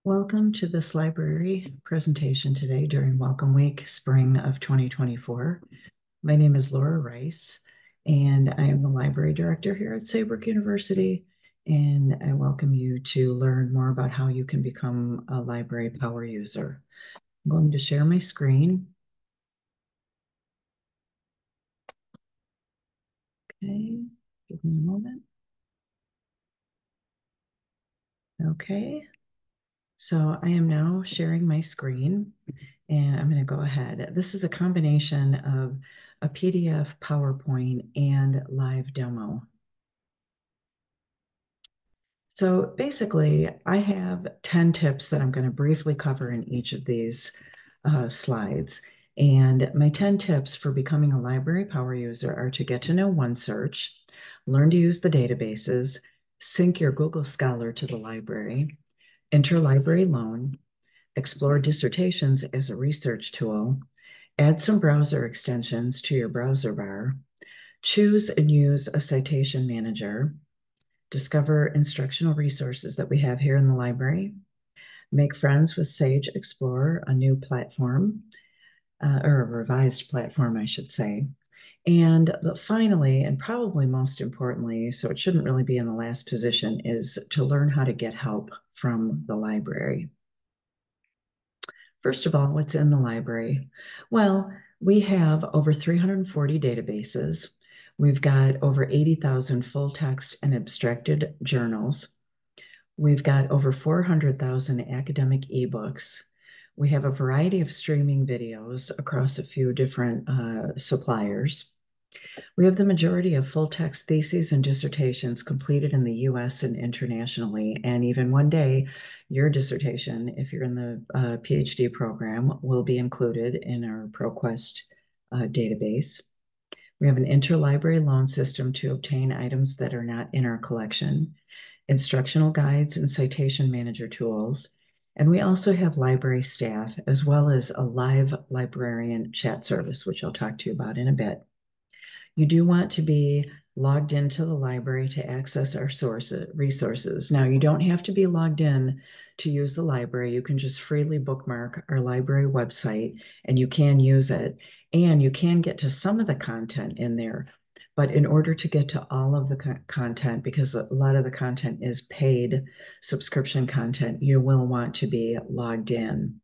Welcome to this library presentation today during Welcome Week, spring of 2024. My name is Laura Rice, and I am the library director here at Saybrook University, and I welcome you to learn more about how you can become a library power user. I'm going to share my screen. Okay, give me a moment. Okay, so I am now sharing my screen. And I'm going to go ahead. This is a combination of a PDF, PowerPoint, and live demo. So basically, I have 10 tips that I'm going to briefly cover in each of these slides. And my 10 tips for becoming a library power user are to get to know OneSearch, learn to use the databases, sync your Google Scholar to the library, interlibrary loan, explore dissertations as a research tool, add some browser extensions to your browser bar, choose and use a citation manager, discover instructional resources that we have here in the library, make friends with Sage Explorer, a new platform, or a revised platform, I should say. And finally, and probably most importantly, so it shouldn't really be in the last position, is to learn how to get help from the library. First of all, what's in the library? Well, we have over 340 databases. We've got over 80,000 full text and abstracted journals. We've got over 400,000 academic ebooks. We have a variety of streaming videos across a few different suppliers. We have the majority of full-text theses and dissertations completed in the US and internationally, and even one day, your dissertation, if you're in the PhD program, will be included in our ProQuest database. We have an interlibrary loan system to obtain items that are not in our collection, instructional guides and citation manager tools, and we also have library staff as well as a live librarian chat service, which I'll talk to you about in a bit. You do want to be logged into the library to access our resources. Now, you don't have to be logged in to use the library. You can just freely bookmark our library website and you can use it. And you can get to some of the content in there. But in order to get to all of the content, because a lot of the content is paid subscription content, you will want to be logged in.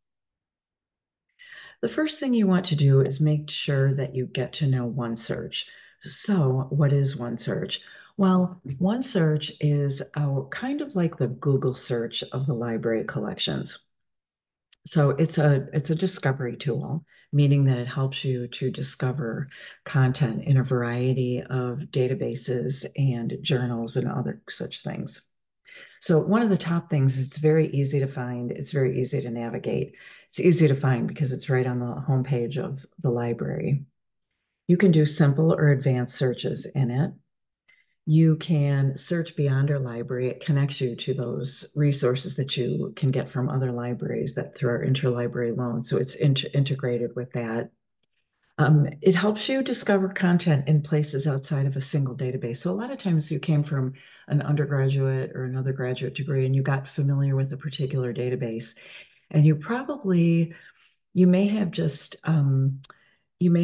The first thing you want to do is make sure that you get to know OneSearch. So, what is OneSearch? Well, OneSearch is kind of like the Google search of the library collections. So it's a discovery tool, meaning that it helps you to discover content in a variety of databases and journals and other such things. So one of the top things, it's very easy to find. It's very easy to navigate. It's easy to find because it's right on the homepage of the library. You can do simple or advanced searches in it. You can search beyond our library. It connects you to those resources that you can get from other libraries that through our interlibrary loan. So it's integrated with that. It helps you discover content in places outside of a single database. So a lot of times you came from an undergraduate or another graduate degree and you got familiar with a particular database, and you may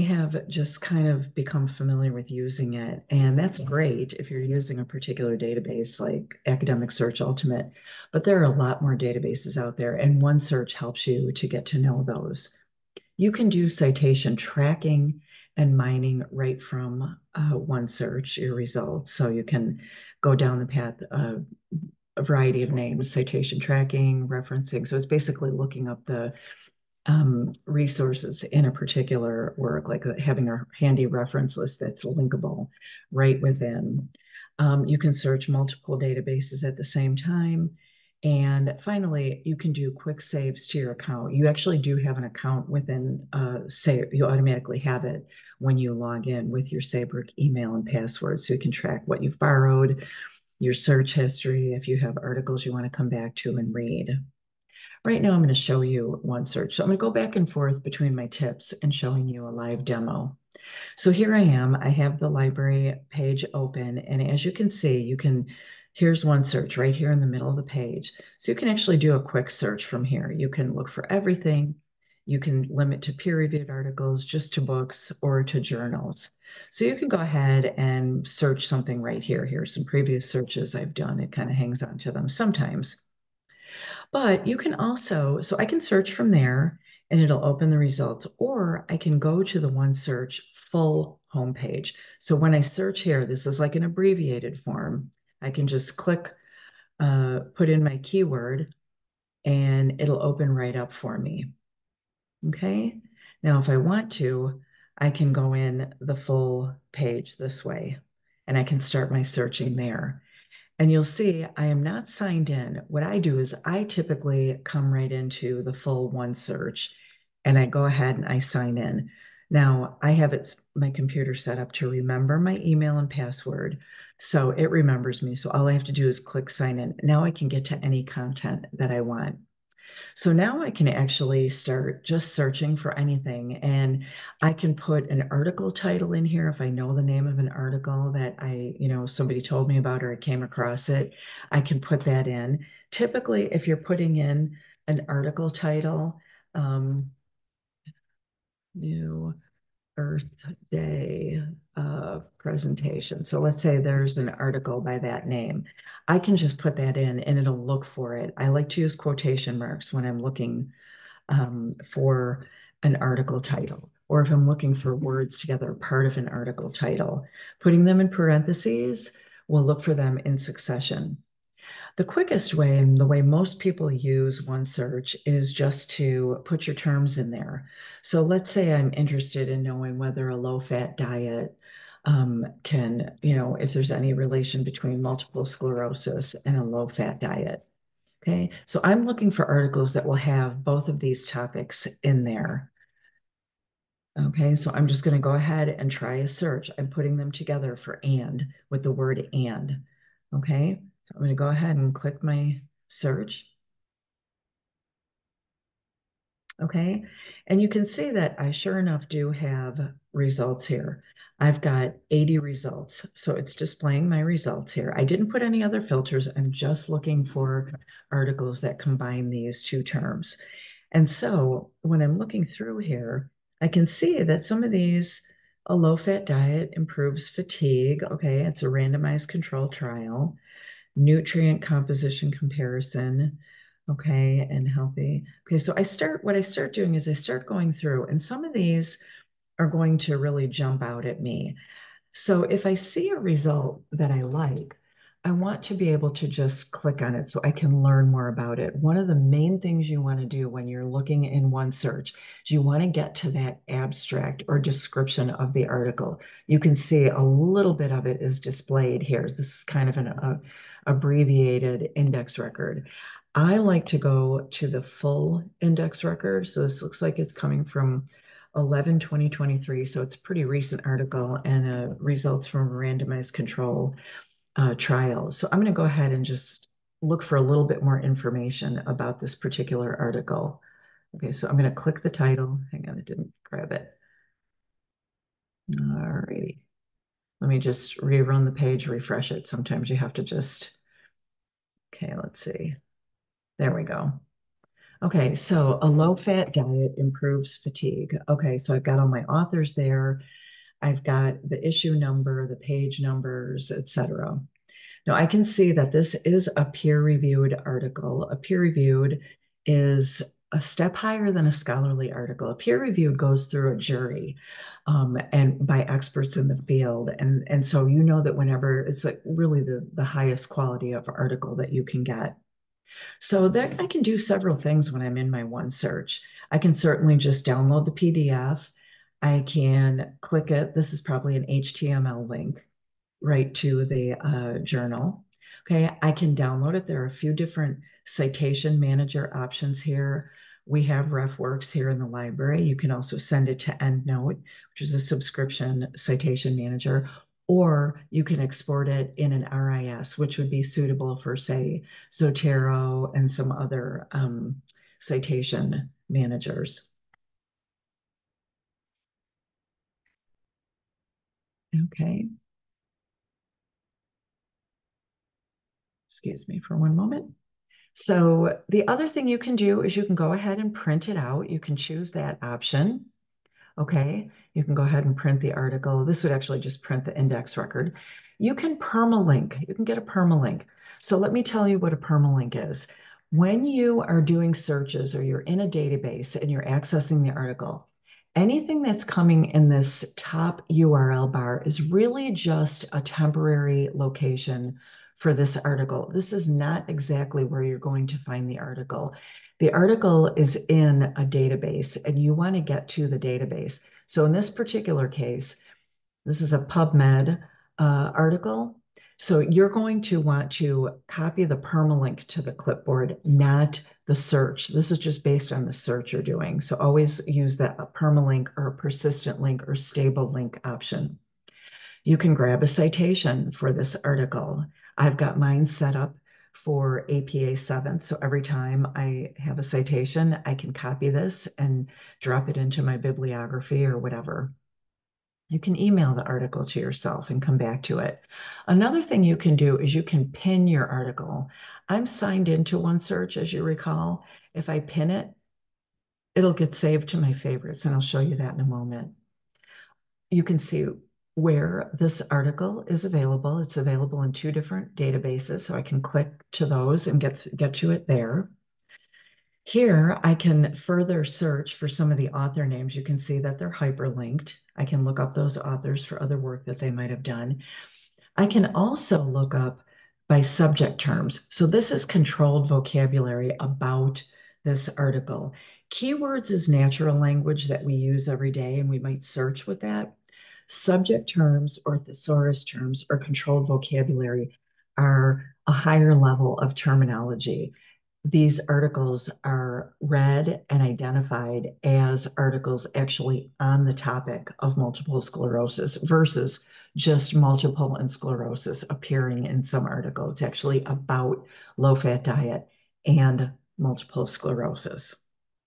have just kind of become familiar with using it. And that's great if you're using a particular database like Academic Search Ultimate, but there are a lot more databases out there, and OneSearch helps you to get to know those. You can do citation tracking and mining right from OneSearch, your results. So you can go down the path of a variety of names, citation tracking, referencing. So it's basically looking up the resources in a particular work, like having a handy reference list that's linkable right within. You can search multiple databases at the same time. And finally, you can do quick saves to your account. You actually do have an account within say you automatically have it when you log in with your Saybrook email and password. So you can track what you've borrowed, your search history, if you have articles you want to come back to and read. Right now, I'm going to show you OneSearch. So I'm going to go back and forth between my tips and showing you a live demo. So here I am. I have the library page open, and as you can see, you can Here's one search right here in the middle of the page. So you can actually do a quick search from here. You can look for everything. You can limit to peer-reviewed articles, just to books or to journals. So you can go ahead and search something right here. Here's some previous searches I've done. It kind of hangs on to them sometimes. But you can also, so I can search from there and it'll open the results, or I can go to the OneSearch full homepage. So when I search here, this is like an abbreviated form. I can just click, put in my keyword, and it'll open right up for me. Okay. Now, if I want to, I can go in the full page this way, and I can start my searching there. And you'll see I am not signed in. What I do is I typically come right into the full OneSearch and I go ahead and I sign in. Now I have my computer set up to remember my email and password. So it remembers me. So all I have to do is click sign in. Now I can get to any content that I want. So now I can actually start just searching for anything, and I can put an article title in here if I know the name of an article that somebody told me about or I came across it. I can put that in. Typically, if you're putting in an article title, um, new Earth Day presentation. So let's say there's an article by that name. I can just put that in and it'll look for it. I like to use quotation marks when I'm looking for an article title, or if I'm looking for words together, part of an article title. Putting them in parentheses will look for them in succession. The quickest way, and the way most people use OneSearch, is just to put your terms in there. So let's say I'm interested in knowing whether a low-fat diet can, if there's any relation between multiple sclerosis and a low-fat diet. Okay, so I'm looking for articles that will have both of these topics in there. Okay, so I'm just going to go ahead and try a search. I'm putting them together for and with the word and. Okay, so I'm going to go ahead and click my search. Okay, and you can see that I sure enough do have results here. I've got 80 results, so it's displaying my results here. I didn't put any other filters. I'm just looking for articles that combine these two terms. And so when I'm looking through here, I can see that some of these, a low-fat diet improves fatigue. Okay, it's a randomized control trial. Nutrient composition comparison. Okay, and healthy. Okay, so what I start doing is I start going through, and some of these are going to really jump out at me. So if I see a result that I like, I want to be able to just click on it so I can learn more about it. One of the main things you want to do when you're looking in OneSearch is you want to get to that abstract or description of the article. You can see a little bit of it is displayed here. This is kind of an abbreviated index record. I like to go to the full index record. So this looks like it's coming from 11/2023, so it's a pretty recent article and results from a randomized control trial. So I'm going to go ahead and just look for a little bit more information about this particular article. Okay, so I'm going to click the title. Hang on, it didn't grab it. All righty. Let me just rerun the page, refresh it. Sometimes you have to just, okay, let's see. There we go. Okay, so a low-fat diet improves fatigue. Okay, so I've got all my authors there. I've got the issue number, the page numbers, etc. Now I can see that this is a peer-reviewed article. A peer-reviewed is a step higher than a scholarly article. A peer-reviewed goes through a jury and by experts in the field. And so you know that whenever it's like really the highest quality of article that you can get. So that I can do several things when I'm in my OneSearch. I can certainly just download the PDF. I can click it. This is probably an HTML link right to the journal. Okay, I can download it. There are a few different citation manager options here. We have RefWorks here in the library. You can also send it to EndNote, which is a subscription citation manager, or you can export it in an RIS, which would be suitable for, say, Zotero and some other citation managers. Okay. Excuse me for one moment. So the other thing you can do is you can go ahead and print it out. You can choose that option. Okay, you can go ahead and print the article. This would actually just print the index record. You can permalink. You can get a permalink. So let me tell you what a permalink is. When you are doing searches or you're in a database and you're accessing the article, anything that's coming in this top URL bar is really just a temporary location for this article. This is not exactly where you're going to find the article. The article is in a database and you want to get to the database. So in this particular case, this is a PubMed article. So you're going to want to copy the permalink to the clipboard, not the search. This is just based on the search you're doing. So always use that permalink or a persistent link or stable link option. You can grab a citation for this article. I've got mine set up for APA 7th. So every time I have a citation, I can copy this and drop it into my bibliography or whatever. You can email the article to yourself and come back to it. Another thing you can do is you can pin your article. I'm signed into OneSearch, as you recall. If I pin it, it'll get saved to my favorites, and I'll show you that in a moment. You can see where this article is available. It's available in 2 different databases, so I can click to those and get to it there. Here, I can further search for some of the author names. You can see that they're hyperlinked. I can look up those authors for other work that they might have done. I can also look up by subject terms. So this is controlled vocabulary about this article. Keywords is natural language that we use every day, and we might search with that. Subject terms or thesaurus terms or controlled vocabulary are a higher level of terminology. These articles are read and identified as articles actually on the topic of multiple sclerosis versus just multiple and sclerosis appearing in some article. It's actually about low-fat diet and multiple sclerosis.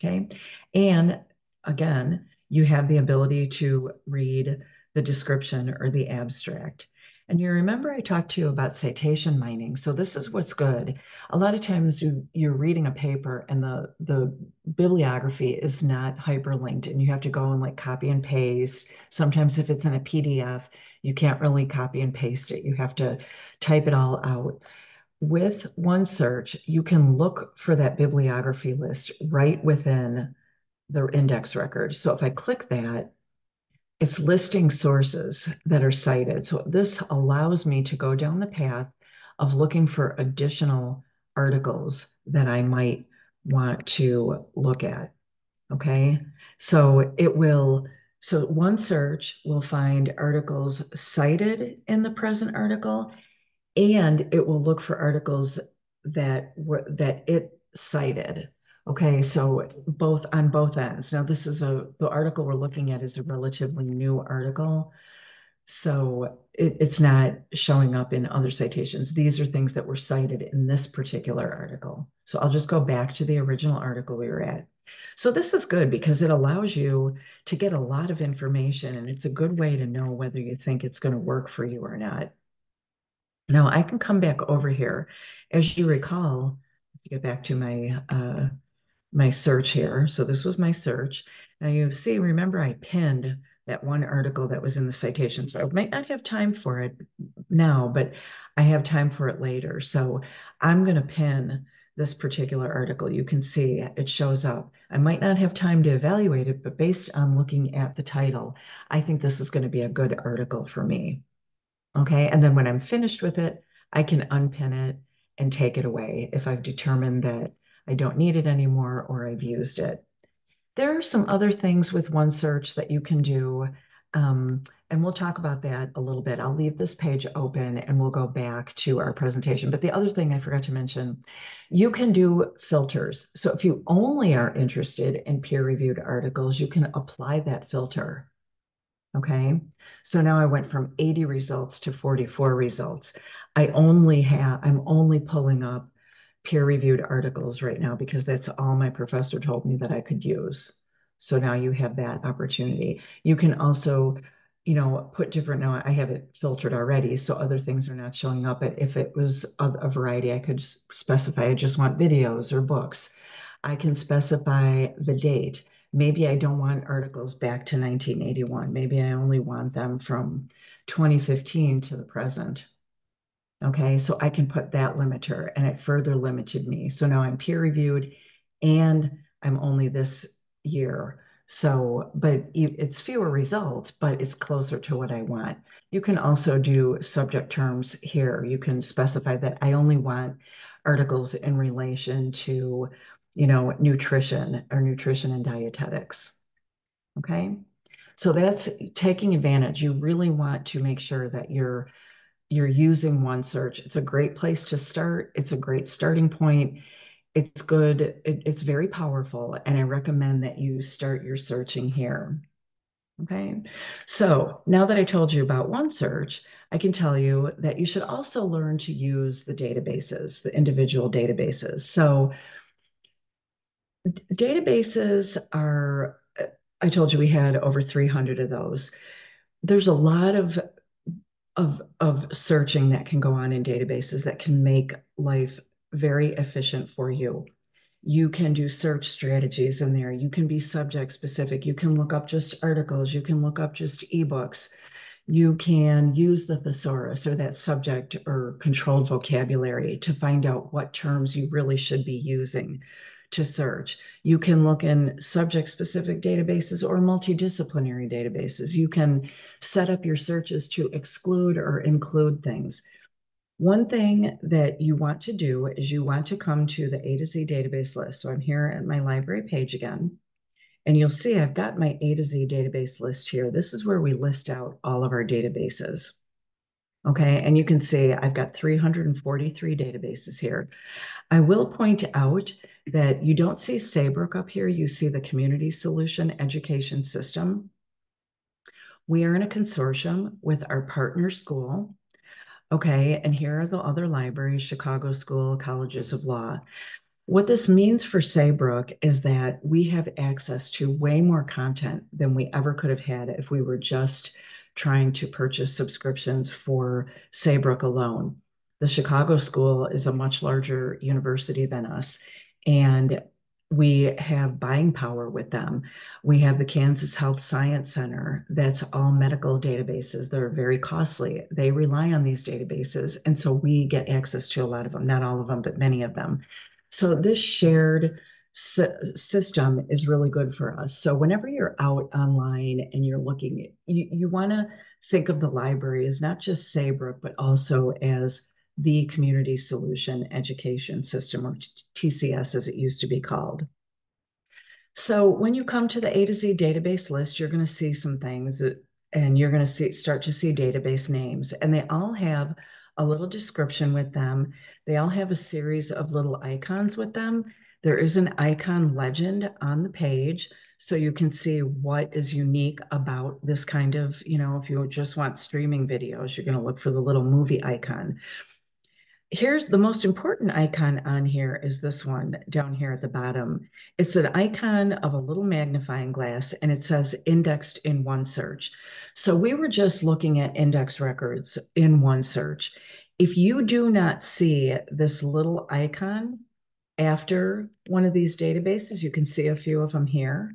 Okay. And again, you have the ability to read the description or the abstract. And you remember I talked to you about citation mining. So this is what's good. A lot of times you're reading a paper and the bibliography is not hyperlinked and you have to go and like copy and paste. Sometimes if it's in a PDF, you can't really copy and paste it. You have to type it all out. With OneSearch, you can look for that bibliography list right within the index record. So if I click that, it's listing sources that are cited. So this allows me to go down the path of looking for additional articles that I might want to look at. Okay. So OneSearch will find articles cited in the present article, and it will look for articles that it cited. Okay, so both on both ends. Now, the article we're looking at is a relatively new article, so it's not showing up in other citations. These are things that were cited in this particular article. So I'll just go back to the original article we were at. So this is good because it allows you to get a lot of information, and it's a good way to know whether you think it's going to work for you or not. Now I can come back over here. As you recall, to get back to my search here. So this was my search. Now you see, remember I pinned that one article that was in the citation. So I might not have time for it now, but I have time for it later. So I'm going to pin this particular article. You can see it shows up. I might not have time to evaluate it, but based on looking at the title, I think this is going to be a good article for me. Okay, and then when I'm finished with it, I can unpin it and take it away if I've determined that I don't need it anymore or I've used it. There are some other things with OneSearch that you can do, and we'll talk about that a little bit. I'll leave this page open and we'll go back to our presentation. But the other thing I forgot to mention, you can do filters. So if you only are interested in peer-reviewed articles, you can apply that filter. Okay, so now I went from 80 results to 44 results. I'm only pulling up peer-reviewed articles right now because that's all my professor told me that I could use. So now you have that opportunity. You can also put different, now I have it filtered already, so other things are not showing up. But if it was a variety, I could specify I just want videos or books. I can specify the date. Maybe I don't want articles back to 1981. Maybe I only want them from 2015 to the present. Okay, so I can put that limiter and it further limited me. So now I'm peer reviewed and I'm only this year. So, but it's fewer results, but it's closer to what I want. You can also do subject terms here. You can specify that I only want articles in relation to, nutrition or nutrition and dietetics. Okay. So that's taking advantage. You really want to make sure that you're using OneSearch. It's a great place to start. It's a great starting point. It's good. It's very powerful. And I recommend that you start your searching here. Okay. So now that I told you about OneSearch, I can tell you that you should also learn to use the databases, the individual databases. So databases are, I told you we had over 300 of those. There's a lot of searching that can go on in databases that can make life very efficient for you. You can do search strategies in there. You can be subject specific. You can look up just articles. You can look up just ebooks. You can use the thesaurus or that subject or controlled vocabulary to find out what terms you really should be using to search. You can look in subject specific databases or multidisciplinary databases. You can set up your searches to exclude or include things. One thing that you want to do is you want to come to the A to Z database list. So I'm here at my library page again, and you'll see I've got my A to Z database list here. This is where we list out all of our databases. Okay, and you can see I've got 343 databases here. I will point out that you don't see Saybrook up here. You see the Community Solution Education System. We are in a consortium with our partner school. Okay, and here are the other libraries, Chicago School, Colleges of Law. What this means for Saybrook is that we have access to way more content than we ever could have had if we were just trying to purchase subscriptions for Saybrook alone. The Chicago School is a much larger university than us, and we have buying power with them. We have the Kansas Health Science Center, that's all medical databases. They're very costly. They rely on these databases, and so we get access to a lot of them, not all of them, but many of them. So this shared system is really good for us. So whenever you're out online and you're looking, you want to think of the library as not just Saybrook, but also as the Community Solution Education System, or TCS as it used to be called. So when you come to the A to Z database list, you're going to see some things and you're going to start to see database names, and they all have a little description with them. They all have a series of little icons with them. There is an icon legend on the page, so you can see what is unique about this kind of, if you just want streaming videos, you're going to look for the little movie icon. Here's the most important icon on here is this one down here at the bottom. It's an icon of a little magnifying glass, and it says indexed in OneSearch. So we were just looking at index records in OneSearch. If you do not see this little icon after one of these databases, you can see a few of them here.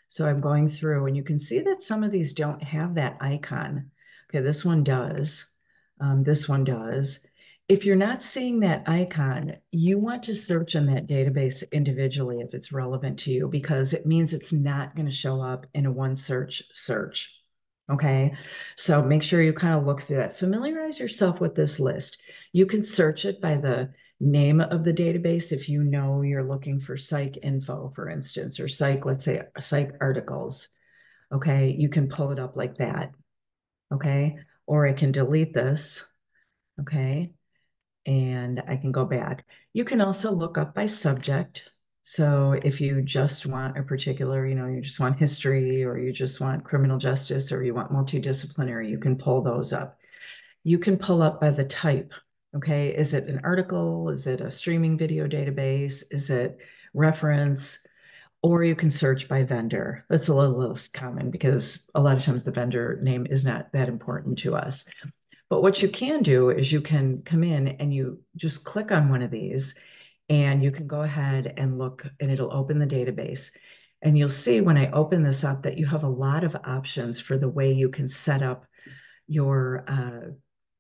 So I'm going through and you can see that some of these don't have that icon. Okay, this one does. This one does. If you're not seeing that icon, you want to search in that database individually if it's relevant to you, because it means it's not going to show up in a OneSearch search. Okay, so make sure you kind of look through that. Familiarize yourself with this list. You can search it by the name of the database if you know you're looking for psych info, for instance, or psych, let's say psych articles. Okay, you can pull it up like that. Okay, or I can delete this. Okay, and I can go back. You can also look up by subject. So if you just want a particular, you just want history, or you just want criminal justice, or you want multidisciplinary, you can pull those up. You can pull up by the type. Okay, is it an article? Is it a streaming video database? Is it reference? or you can search by vendor. That's a little less common because a lot of times the vendor name is not that important to us. But what you can do is you can come in and you just click on one of these and you can go ahead and look and it'll open the database. And you'll see when I open this up that you have a lot of options for the way you can set up your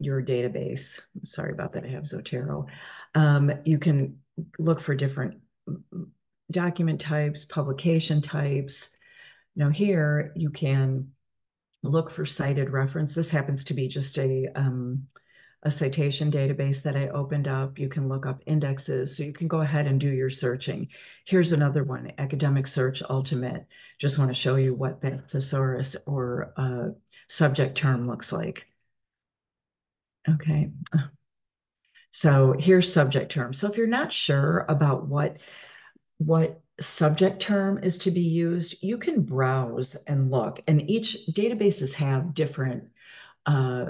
database. Sorry about that. I have Zotero. You can look for different document types, publication types. Now here you can look for cited reference. This happens to be just a citation database that I opened up. You can look up indexes, so you can go ahead and do your searching. Here's another one, Academic Search Ultimate. Just want to show you what that thesaurus or subject term looks like. Okay. So here's subject term. So if you're not sure about what subject term is to be used, you can browse and look. And each databases have uh,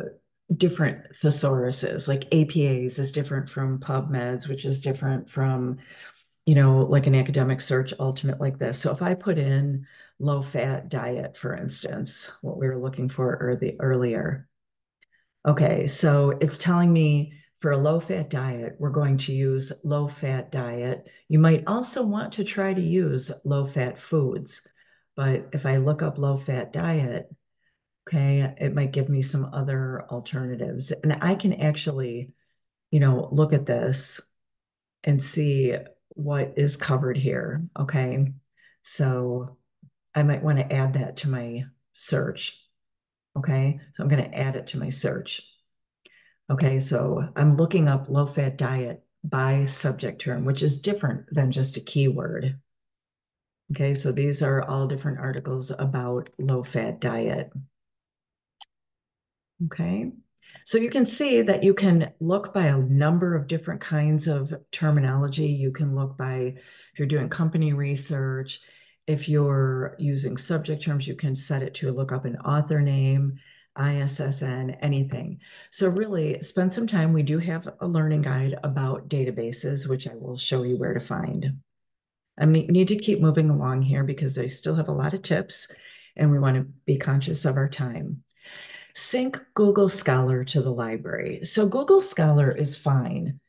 different thesauruses. Like APAs is different from PubMeds, which is different from, like an Academic Search Ultimate like this. So if I put in low-fat diet, for instance, what we were looking for earlier. Okay, so it's telling me for a low-fat diet, we're going to use low-fat diet. You might also want to try to use low-fat foods, but if I look up low-fat diet, okay, it might give me some other alternatives. And I can actually, look at this and see what is covered here. Okay, so I might want to add that to my search. Okay, so I'm going to add it to my search. Okay, so I'm looking up low-fat diet by subject term, which is different than just a keyword. Okay, so these are all different articles about low-fat diet. Okay, so you can see that you can look by a number of different kinds of terminology. You can look by, if you're doing company research, if you're using subject terms, you can set it to look up an author name, ISSN, anything. So really spend some time. We do have a learning guide about databases, which I will show you where to find. I need to keep moving along here because I still have a lot of tips and we want to be conscious of our time. Sync Google Scholar to the library. So Google Scholar is fine.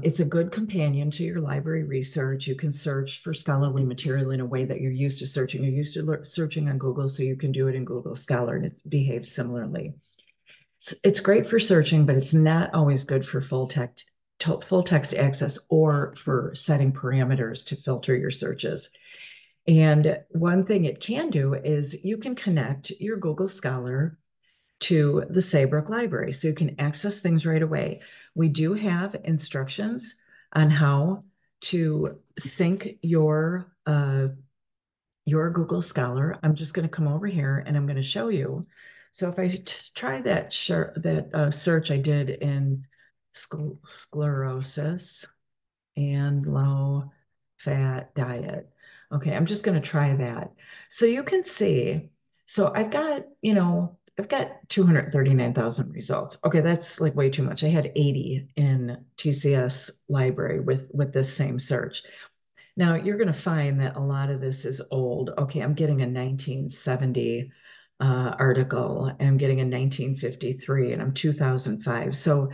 It's a good companion to your library research. You can search for scholarly material in a way that you're used to searching. You're used to searching on Google, so you can do it in Google Scholar, and it behaves similarly. It's great for searching, but it's not always good for full text access or for setting parameters to filter your searches. And one thing it can do is you can connect your Google Scholar to the Saybrook Library, so you can access things right away. We do have instructions on how to sync your Google Scholar. I'm just going to come over here and I'm going to show you. So if I just try that search I did in sclerosis and low fat diet. Okay, I'm just going to try that. So you can see, so I've got 239,000 results. Okay, that's like way too much. I had 80 in TCS library with this same search. Now you're going to find that a lot of this is old. Okay, I'm getting a 1970 article and I'm getting a 1953 and I'm 2005. So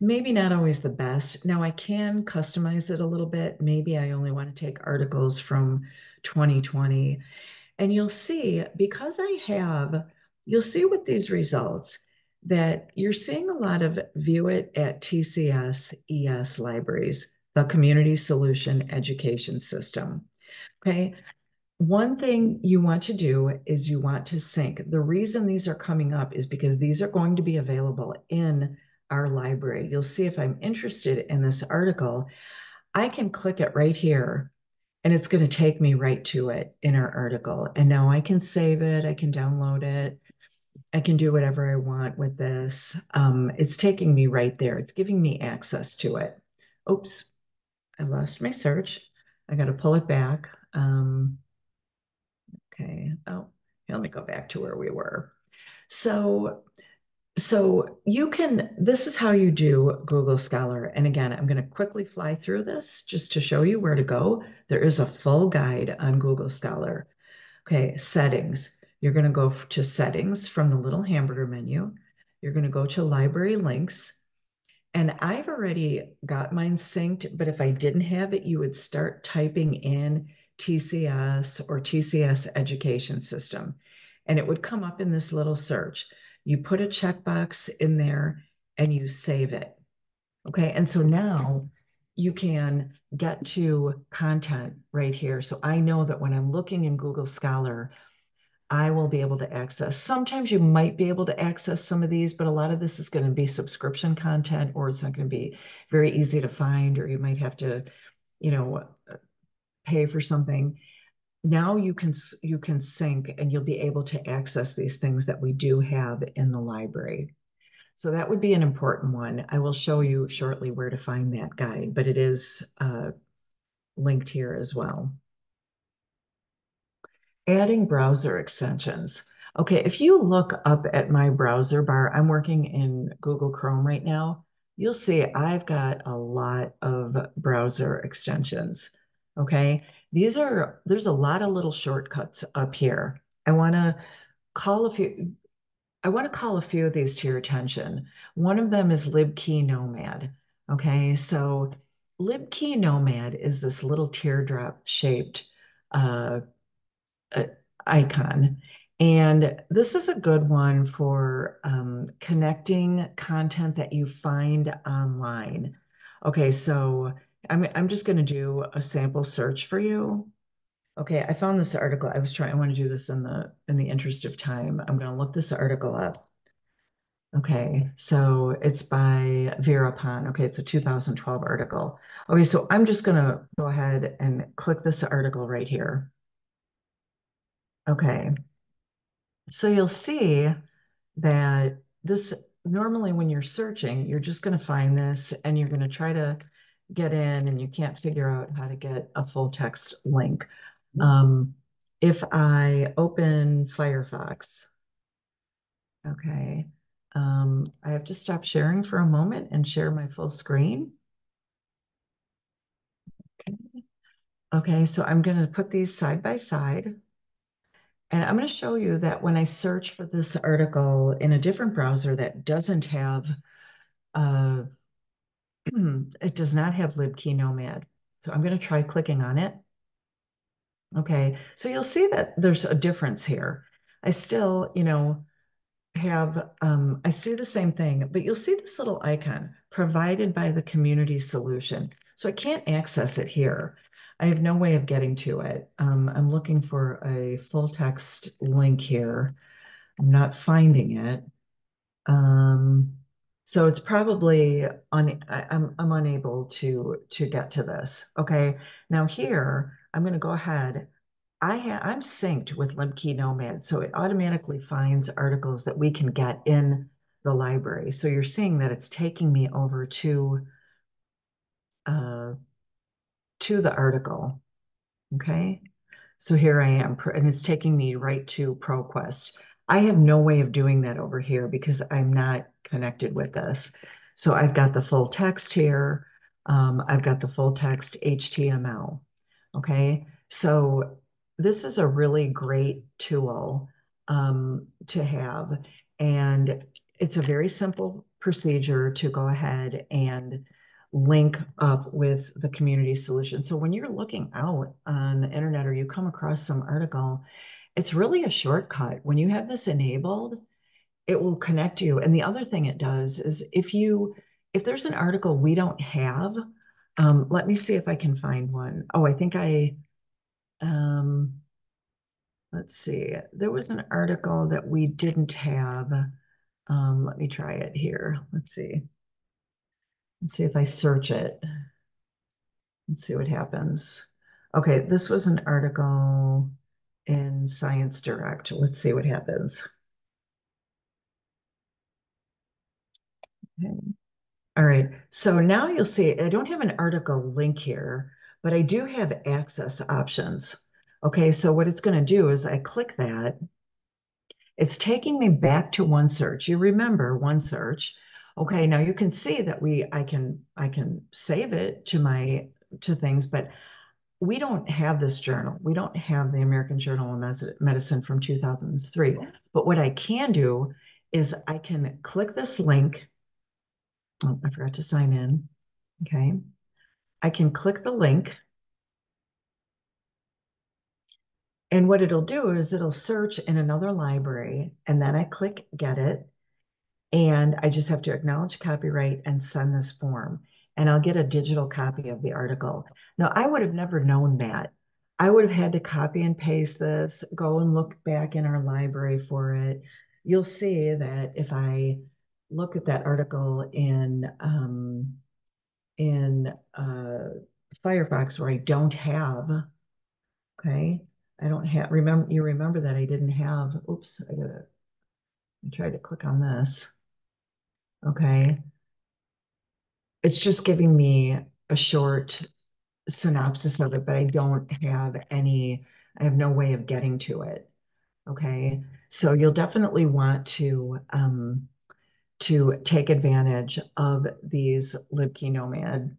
maybe not always the best. Now I can customize it a little bit. Maybe I only want to take articles from 2020. And you'll see, because you'll see with these results that you're seeing a lot of view it at TCS ES libraries, the Community Solution Education System. Okay. One thing you want to do is you want to sync. The reason these are coming up is because these are going to be available in our library. You'll see if I'm interested in this article, I can click it right here and it's going to take me right to it in our article. And now I can save it, I can download it, I can do whatever I want with this. It's taking me right there. It's giving me access to it. Oops, I lost my search. I got to pull it back. Okay. Oh, let me go back to where we were. So So this is how you do Google Scholar. And again, I'm going to quickly fly through this just to show you where to go. There is a full guide on Google Scholar. Okay, settings. You're going to go to settings from the little hamburger menu. You're going to go to library links. And I've already got mine synced, but if I didn't have it, you would start typing in TCS or TCS education system, and it would come up in this little search. You put a checkbox in there and you save it. Okay, and so now you can get to content right here. So I know that when I'm looking in Google Scholar, I will be able to access. Sometimes you might be able to access some of these, but a lot of this is going to be subscription content, or it's not going to be very easy to find, or you might have to, you know, pay for something. Now you can sync and you'll be able to access these things that we do have in the library. So that would be an important one. I will show you shortly where to find that guide, but it is linked here as well. Adding browser extensions. Okay, if you look up at my browser bar, I'm working in Google Chrome right now. You'll see I've got a lot of browser extensions. Okay, there's a lot of little shortcuts up here. I want to call a few, I want to call a few of these to your attention. One of them is LibKey Nomad. Okay, so LibKey Nomad is this little teardrop shaped uh, uh, icon. And this is a good one for connecting content that you find online. Okay, so I'm just going to do a sample search for you. Okay, I found this article. I want to do this in the interest of time. I'm going to look this article up. Okay, so it's by Vera Pan. Okay, it's a 2012 article. Okay, so I'm just going to go ahead and click this article right here. Okay, so you'll see that this normally when you're searching, you're just going to find this and you're going to try to get in and you can't figure out how to get a full text link. Um, if I open Firefox, okay, I have to stop sharing for a moment and share my full screen. Okay, okay, so I'm going to put these side by side. And I'm going to show you that when I search for this article in a different browser that doesn't have, uh, it does not have libkey nomad. So I'm going to try clicking on it. Okay, so you'll see that there's a difference here. I still, I see the same thing, but you'll see this little icon provided by the community solution. So I can't access it here. I have no way of getting to it. I'm looking for a full text link here. I'm not finding it. Um, so it's probably I'm unable to get to this. Okay. Now here, I'm going to go ahead. I'm synced with LibKey Nomad, so it automatically finds articles that we can get in the library. So you're seeing that it's taking me over uh, to the article. Okay. So here I am, and it's taking me right to ProQuest. I have no way of doing that over here because I'm not connected with this. So I've got the full text here. I've got the full text HTML. Okay. So this is a really great tool to have. And it's a very simple procedure to go ahead and link up with the community solution. So when you're looking out on the internet or you come across some article, it's really a shortcut. When you have this enabled, it will connect you. And the other thing it does is if there's an article we don't have, let me see if I can find one. Oh, I think let's see. There was an article that we didn't have. Let me try it here. Let's see. Let's see if I search it. Let's see what happens. Okay, this was an article in Science Direct. Let's see what happens. Okay. All right, so now you'll see I don't have an article link here, but I do have access options. Okay, so what it's going to do is I click that, It's taking me back to OneSearch. You remember OneSearch. Okay, now you can see that I can save it to my to things, but we don't have this journal. We don't have the American Journal of Medicine from 2003. But what I can do is I can click this link. Oh, I forgot to sign in. Okay. I can click the link. And what it'll do is it'll search in another library. And then I click get it. And I just have to acknowledge copyright and send this form. And I'll get a digital copy of the article. Now, I would have never known that. I would have had to copy and paste this, go and look back in our library for it. You'll see that if I look at that article in Firefox where I don't have, okay, I don't have, remember that I didn't have, oops, I tried to click on this. Okay. It's just giving me a short synopsis of it, but I have no way of getting to it. Okay. So you'll definitely want to take advantage of these LibKeyNomad.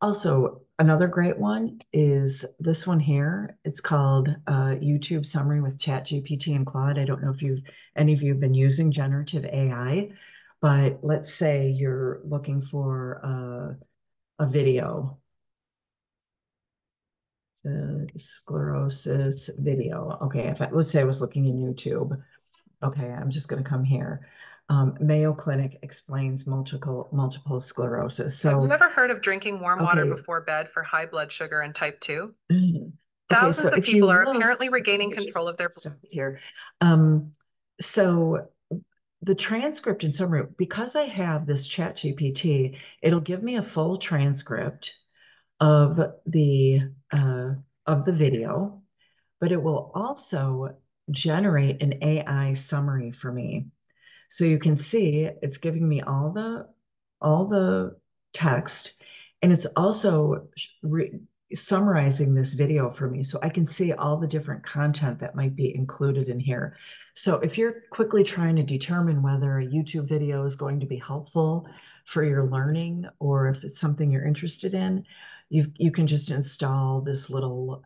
Also, another great one is this one here. It's called YouTube Summary with ChatGPT and Claude. I don't know if any of you have been using generative AI, but let's say you're looking for a video, sclerosis video. Okay, let's say I was looking in YouTube. Okay, I'm just going to come here. Mayo Clinic explains multiple sclerosis. Have you So, ever heard of drinking warm water okay, before bed for high blood sugar and type 2? okay. So Thousands of if you people are look, apparently regaining let me control of just their. stop it here. Um, so the transcript and summary, because I have this Chat GPT, it'll give me a full transcript of the video, but it will also generate an AI summary for me. So you can see it's giving me all the text, and it's also summarizing this video for me so I can see all the different content that might be included in here. So if you're quickly trying to determine whether a YouTube video is going to be helpful for your learning or if it's something you're interested in, you can just install this little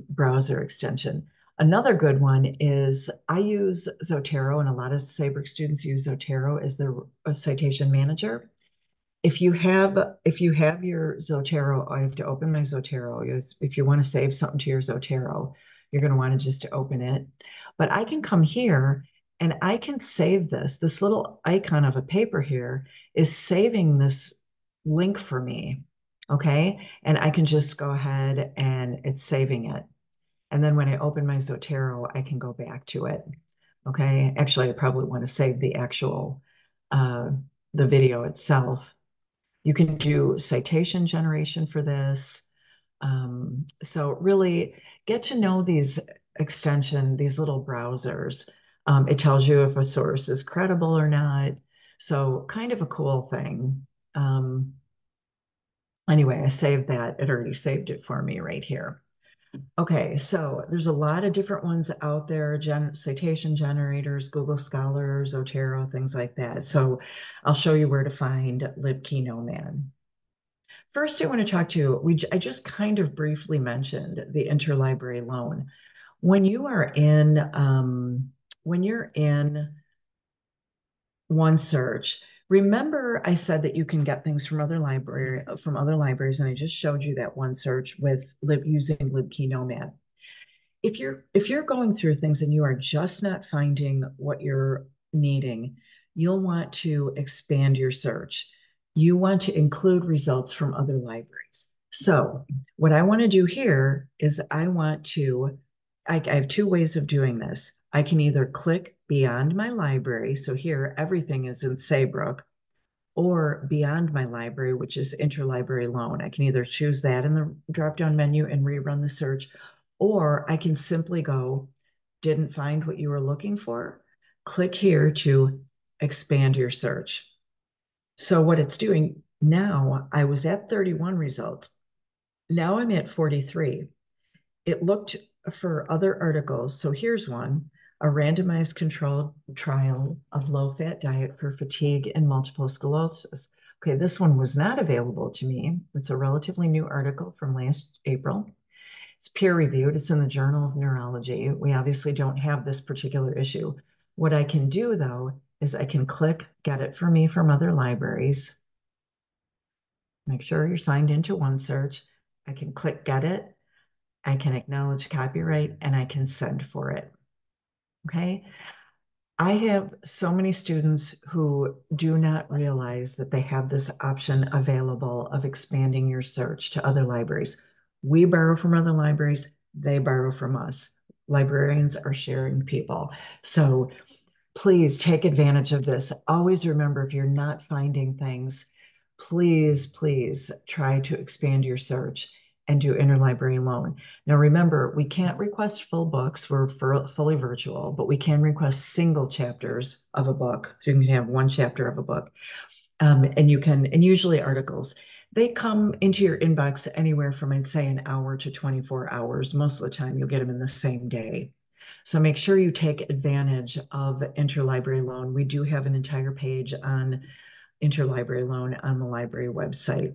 browser extension. Another good one is I use Zotero, and a lot of Saybrook students use Zotero as their citation manager. If you have your Zotero, I have to open my Zotero. If you want to save something to your Zotero, you're going to want to just open it. But I can come here and I can save this. This little icon of a paper here is saving this link for me. Okay. And I can just go ahead and it's saving it. And then when I open my Zotero, I can go back to it. Okay. Actually, I probably want to save uh, the video itself. You can do citation generation for this. So really get to know these little browsers. It tells you if a source is credible or not. So kind of a cool thing. Anyway, I saved that. It already saved it for me right here. Okay, so there's a lot of different ones out there, citation generators, Google Scholar, Zotero, things like that. So I'll show you where to find LibKeyNomad. First, I want to talk to you. I just kind of briefly mentioned the interlibrary loan. When you are when you're in OneSearch, remember I said that you can get things from other libraries, and I just showed you that OneSearch with using LibKeyNomad. If you're going through things and you are just not finding what you're needing, you'll want to expand your search. You want to include results from other libraries. So what I want to do here is I have two ways of doing this. I can either click beyond my library. So here, everything is in Saybrook, or beyond my library, which is interlibrary loan. I can either choose that in the drop-down menu and rerun the search, or I can simply go, didn't find what you were looking for, click here to expand your search. So what it's doing now, I was at 31 results. Now I'm at 43. It looked for other articles. So here's one. a randomized controlled trial of low-fat diet for fatigue and multiple sclerosis. Okay, this one was not available to me. It's a relatively new article from last April. It's peer-reviewed. It's in the Journal of Neurology. We obviously don't have this particular issue. What I can do, though, is I can click Get It For Me from other libraries. Make sure you're signed into OneSearch. I can click Get It. I can acknowledge copyright, and I can send for it. Okay. I have so many students who do not realize that they have this option available of expanding your search to other libraries. We borrow from other libraries, they borrow from us. Librarians are sharing people. So please take advantage of this. Always remember, if you're not finding things, please try to expand your search and do interlibrary loan. Now, remember, we can't request full books. We're fully virtual, but we can request single chapters of a book. So you can have one chapter of a book. And usually articles, they come into your inbox anywhere from, I'd say, an hour to 24 hours. Most of the time, you'll get them in the same day. So make sure you take advantage of interlibrary loan. We do have an entire page on interlibrary loan on the library website.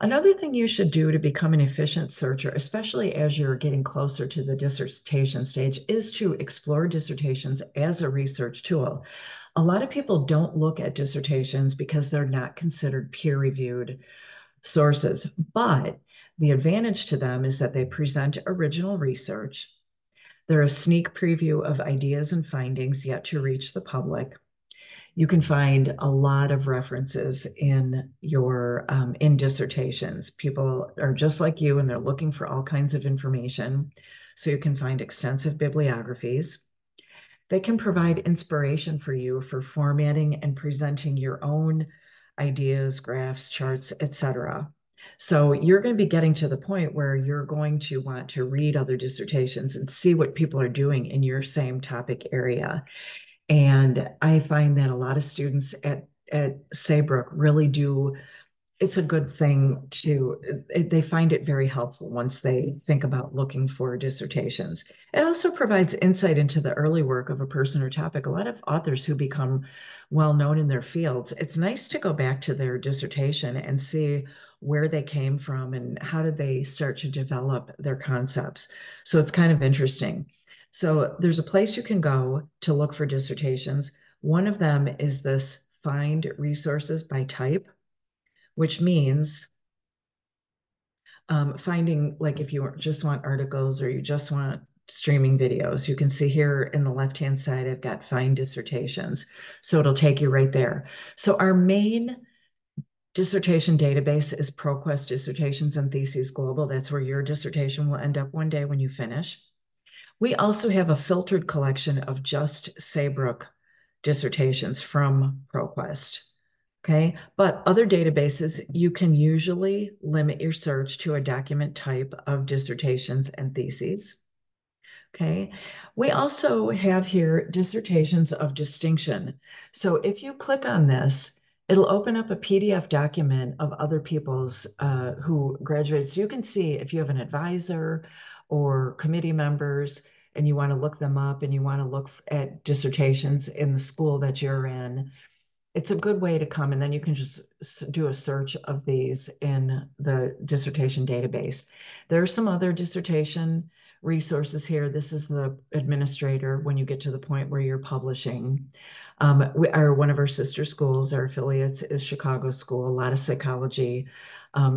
Another thing you should do to become an efficient searcher, especially as you're getting closer to the dissertation stage, is to explore dissertations as a research tool. A lot of people don't look at dissertations because they're not considered peer-reviewed sources, but the advantage to them is that they present original research. They're a sneak preview of ideas and findings yet to reach the public. You can find a lot of references in your in dissertations. People are just like you, and they're looking for all kinds of information. So you can find extensive bibliographies. They can provide inspiration for you for formatting and presenting your own ideas, graphs, charts, etc. So you're going to be getting to the point where you're going to want to read other dissertations and see what people are doing in your same topic area. And I find that a lot of students at Saybrook really do. It's a good thing they find it very helpful once they think about looking for dissertations. It also provides insight into the early work of a person or topic. A lot of authors who become well known in their fields, it's nice to go back to their dissertation and see where they came from and how did they start to develop their concepts. So it's kind of interesting. So there's a place you can go to look for dissertations. One of them is this Find Resources by Type, which means finding, like, if you just want articles or you just want streaming videos, you can see here in the left-hand side, I've got Find Dissertations. So it'll take you right there. So our main dissertation database is ProQuest Dissertations and Theses Global. That's where your dissertation will end up one day when you finish. We also have a filtered collection of just Saybrook dissertations from ProQuest. Okay, but other databases, you can usually limit your search to a document type of dissertations and theses. Okay, we also have here dissertations of distinction. So if you click on this, it'll open up a PDF document of other people's who graduated. So you can see if you have an advisor or committee members and you want to look them up and you want to look at dissertations in the school that you're in, it's a good way to come, and then you can just do a search of these in the dissertation database. There are some other dissertation resources here. This is the administrator when you get to the point where you're publishing. One of our sister schools, our affiliates, is Chicago School, a lot of psychology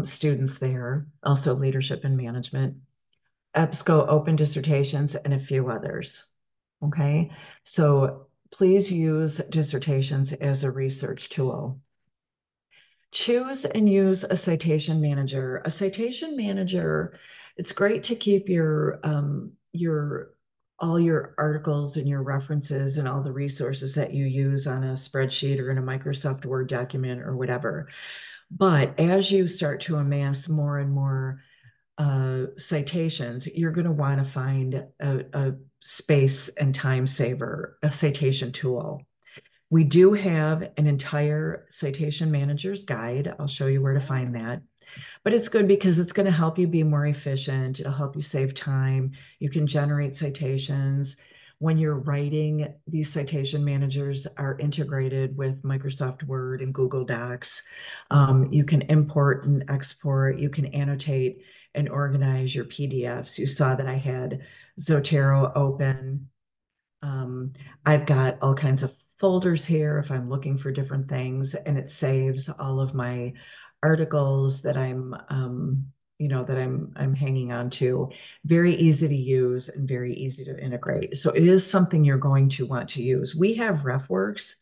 students there, also leadership and management. EBSCO Open Dissertations, and a few others. Okay, so please use dissertations as a research tool. Choose and use a citation manager. A citation manager, it's great to keep your all your articles and your references and all the resources that you use on a spreadsheet or in a Microsoft Word document or whatever. But as you start to amass more and more citations, you're going to want to find a space and time saver, a citation tool. We do have an entire citation manager's guide. I'll show you where to find that. But it's good because it's going to help you be more efficient. It'll help you save time. You can generate citations. when you're writing, these citation managers are integrated with Microsoft Word and Google Docs. You can import and export, you can annotate and organize your PDFs. You saw that I had Zotero open. I've got all kinds of folders here if I'm looking for different things, and it saves all of my articles that I'm hanging on to. Very easy to use and very easy to integrate. So it is something you're going to want to use. We have RefWorks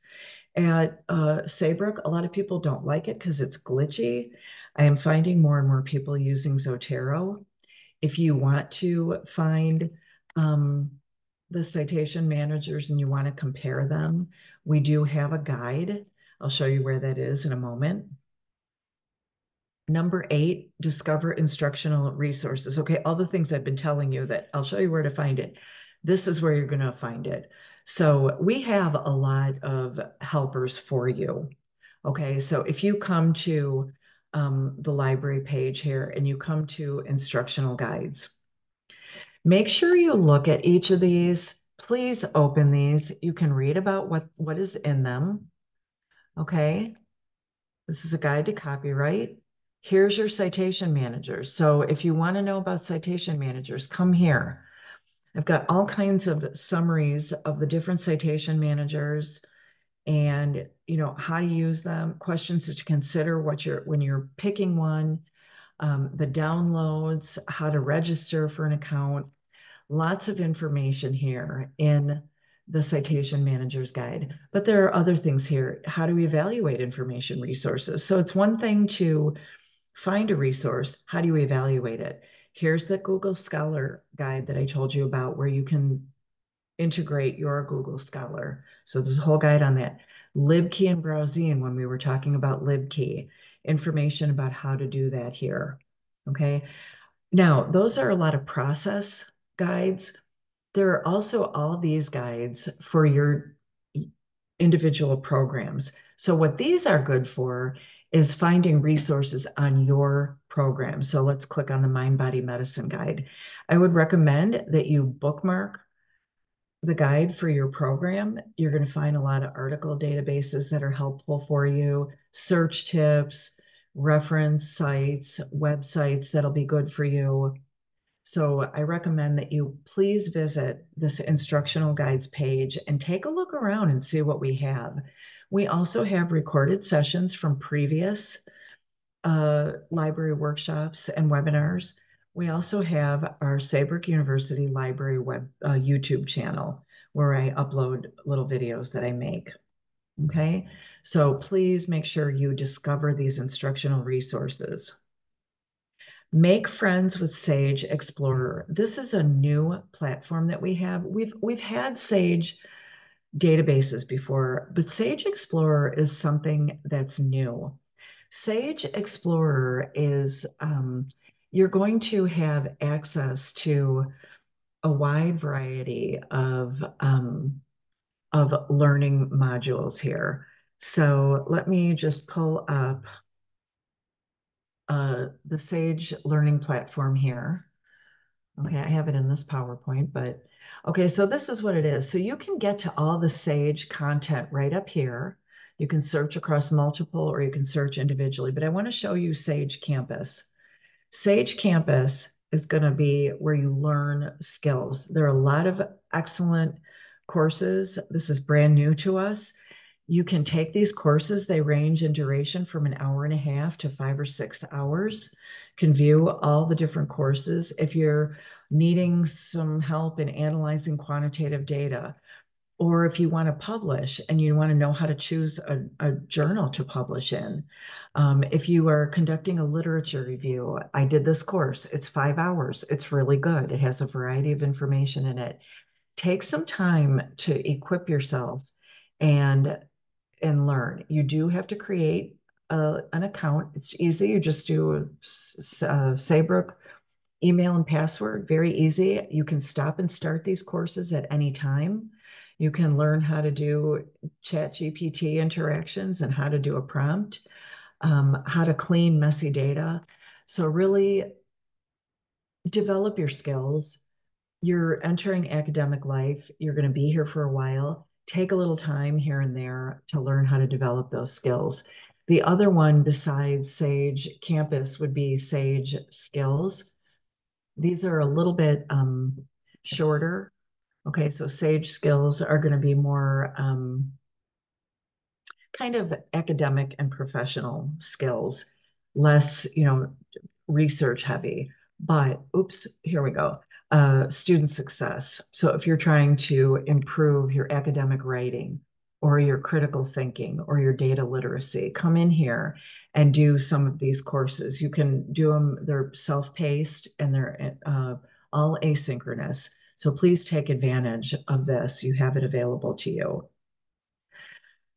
at Saybrook. A lot of people don't like it because it's glitchy. I am finding more and more people using Zotero. If you want to find the citation managers and you want to compare them, we do have a guide. I'll show you where that is in a moment. Number 8, discover instructional resources. Okay, all the things I've been telling you that I'll show you where to find it. This is where you're going to find it. So we have a lot of helpers for you. Okay, so if you come to the library page here and you come to instructional guides, make sure you look at each of these. Please open these. You can read about what is in them. Okay. This is a guide to copyright. Here's your citation managers. So if you want to know about citation managers, come here. I've got all kinds of summaries of the different citation managers and how to use them, questions to consider when you're picking one, the downloads, how to register for an account. Lots of information here in the Citation Manager's Guide, but there are other things here. How do we evaluate information resources? So it's one thing to find a resource. How do you evaluate it? Here's the Google Scholar Guide that I told you about, where you can integrate your Google Scholar. So there's a whole guide on that. LibKey and Browsine, when we were talking about LibKey, information about how to do that here. Okay. Now, those are a lot of process guides. There are also all these guides for your individual programs. So what these are good for is finding resources on your program. So let's click on the Mind Body Medicine guide. I would recommend that you bookmark the guide for your program. You're going to find a lot of article databases that are helpful for you, search tips, reference sites, websites that'll be good for you. So I recommend that you please visit this instructional guides page and take a look around and see what we have. We also have recorded sessions from previous library workshops and webinars. We also have our Saybrook University Library web YouTube channel where I upload little videos that I make. Okay, so please make sure you discover these instructional resources. Make friends with Sage Explorer. This is a new platform that we have. We've had Sage databases before, but Sage Explorer is something that's new. Sage Explorer is you're going to have access to a wide variety of learning modules here. So let me just pull up the Sage learning platform here. Okay, I have it in this PowerPoint, but okay, so this is what it is. So you can get to all the Sage content right up here. You can search across multiple or you can search individually, but I want to show you Sage Campus. Sage Campus is going to be where you learn skills. There are a lot of excellent courses. This is brand new to us. You can take these courses. They range in duration from an hour and a half to 5 or 6 hours. Can view all the different courses. If you're needing some help in analyzing quantitative data, or if you want to publish and you want to know how to choose a journal to publish in. If you are conducting a literature review, I did this course. It's 5 hours. It's really good. It has a variety of information in it. Take some time to equip yourself and learn. You do have to create an account. It's easy. You just do a Saybrook email and password. Very easy. You can stop and start these courses at any time. You can learn how to do ChatGPT interactions and how to do a prompt, how to clean messy data. So really develop your skills. you're entering academic life, you're going to be here for a while. Take a little time here and there to learn how to develop those skills. The other one besides Sage Campus would be Sage Skills. These are a little bit shorter. Okay, so Sage Skills are going to be more kind of academic and professional skills, less, research heavy. But oops, here we go. Student success. So if you're trying to improve your academic writing or your critical thinking or your data literacy, come in here and do some of these courses. You can do them, they're self-paced and they're all asynchronous. So please take advantage of this. You have it available to you.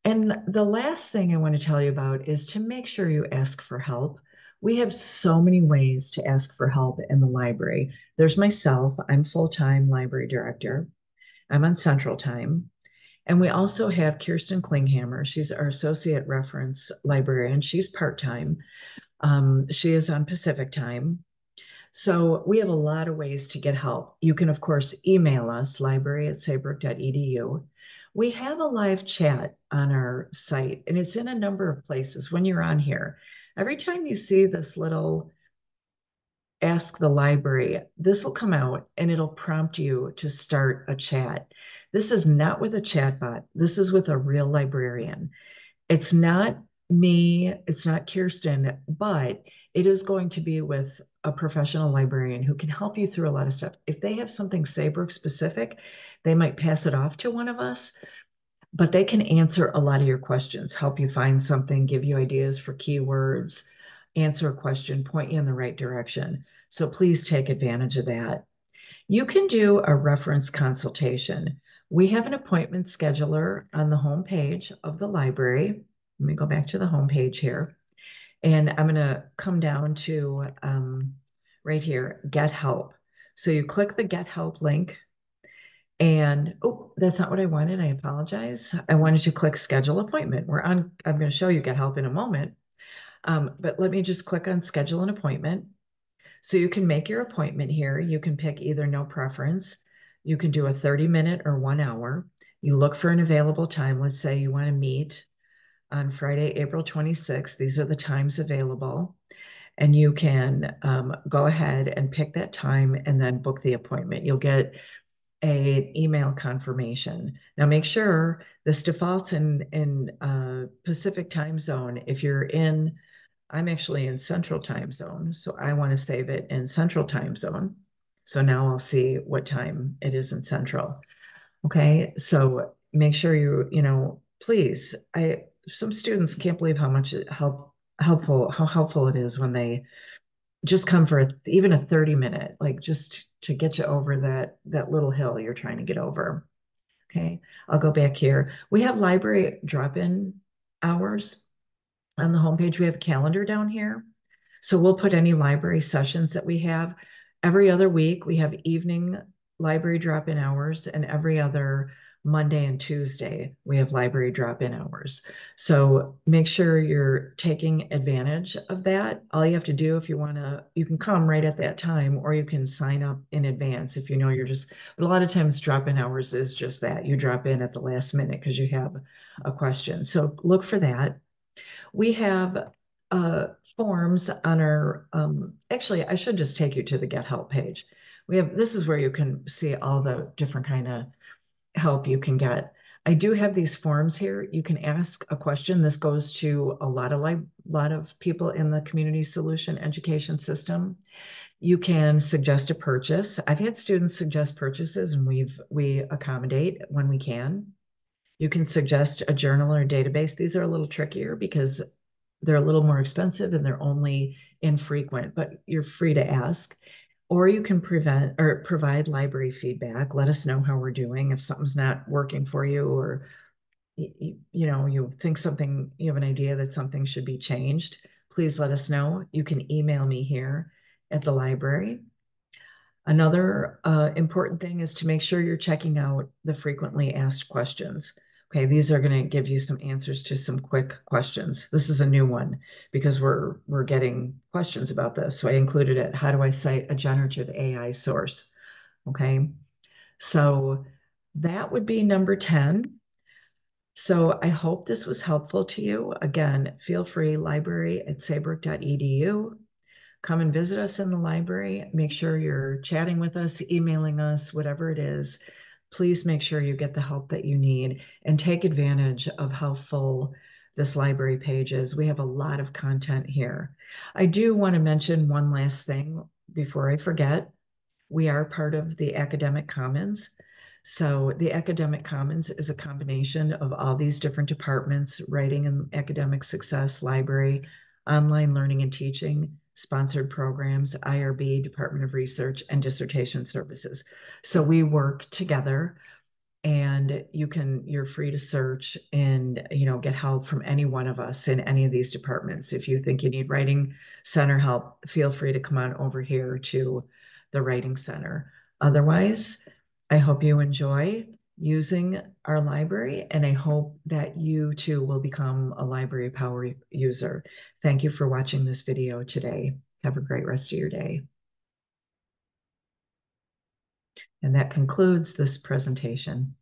And the last thing I want to tell you about is to make sure you ask for help. We have so many ways to ask for help in the library. There's myself, I'm full-time library director. I'm on Central Time. And we also have Kirsten Klinghammer. She's our associate reference librarian. She's part-time. She is on Pacific Time. So we have a lot of ways to get help. You can, of course, email us, library@saybrook.edu. We have a live chat on our site, and it's in a number of places when you're on here. Every time you see this little Ask the Library, this will come out and it'll prompt you to start a chat. This is not with a chatbot. This is with a real librarian. It's not me, it's not Kirsten, but it is going to be with a professional librarian who can help you through a lot of stuff. If they have something Saybrook specific, they might pass it off to one of us, but they can answer a lot of your questions, help you find something, give you ideas for keywords, answer a question, point you in the right direction. So please take advantage of that. You can do a reference consultation. We have an appointment scheduler on the home page of the library. Let me go back to the home page here. And I'm going to come down to right here, Get Help. So you click the Get Help link. And oh, that's not what I wanted. I apologize. I wanted to click Schedule Appointment. I'm going to show you Get Help in a moment. But let me just click on Schedule an Appointment. So you can make your appointment here. You can pick either no preference. You can do a 30-minute or 1 hour. You look for an available time. Let's say you want to meet on Friday, April 26th. These are the times available. And you can go ahead and pick that time and then book the appointment. You'll get an email confirmation. Now make sure this defaults in Pacific time zone. If you're in, I'm actually in Central time zone, so I want to save it in Central time zone. So now I'll see what time it is in Central. Okay, so make sure please, some students can't believe how much how helpful it is when they just come for even a 30-minute, like just to get you over that little hill you're trying to get over. Okay, I'll go back here. We have library drop-in hours on the homepage. We have a calendar down here. So we'll put any library sessions that we have. Every other week, we have evening library drop-in hours, and every other Monday and Tuesday, we have library drop-in hours. So make sure you're taking advantage of that. All you have to do if you want to, you can come right at that time, or you can sign up in advance if you know you're just, but a lot of times drop-in hours is just that. You drop in at the last minute because you have a question. So look for that. We have forms on our, actually, I should just take you to the Get Help page. This is where you can see all the different kind of help you can get. I do have these forms here. You can ask a question. This goes to a lot of people in the community solution education system. You can suggest a purchase. I've had students suggest purchases, and we accommodate when we can. You can suggest a journal or a database. These are a little trickier because they're a little more expensive and they're only infrequent, but you're free to ask. Or you can provide library feedback. Let us know how we're doing. If something's not working for you, or you think something, you have an idea that something should be changed, please let us know. You can email me here at the library. Another important thing is to make sure you're checking out the frequently asked questions. Okay, these are going to give you some answers to some quick questions. This is a new one because we're getting questions about this. So I included it. How do I cite a generative AI source? Okay. So that would be number 10. So I hope this was helpful to you. Again, feel free, library@saybrook.edu. Come and visit us in the library. Make sure you're chatting with us, emailing us, whatever it is. Please make sure you get the help that you need and take advantage of how full this library page is. We have a lot of content here. I do want to mention one last thing before I forget. We are part of the Academic Commons. So the Academic Commons is a combination of all these different departments: writing and academic success, library, online learning and teaching, sponsored programs, IRB, Department of Research, and dissertation services. So we work together, and you're free to search and get help from any one of us in any of these departments. If you think you need writing center help, feel free to come on over here to the writing center. Otherwise, I hope you enjoy using our library, and I hope that you too will become a Library Power user. Thank you for watching this video today. Have a great rest of your day. And that concludes this presentation.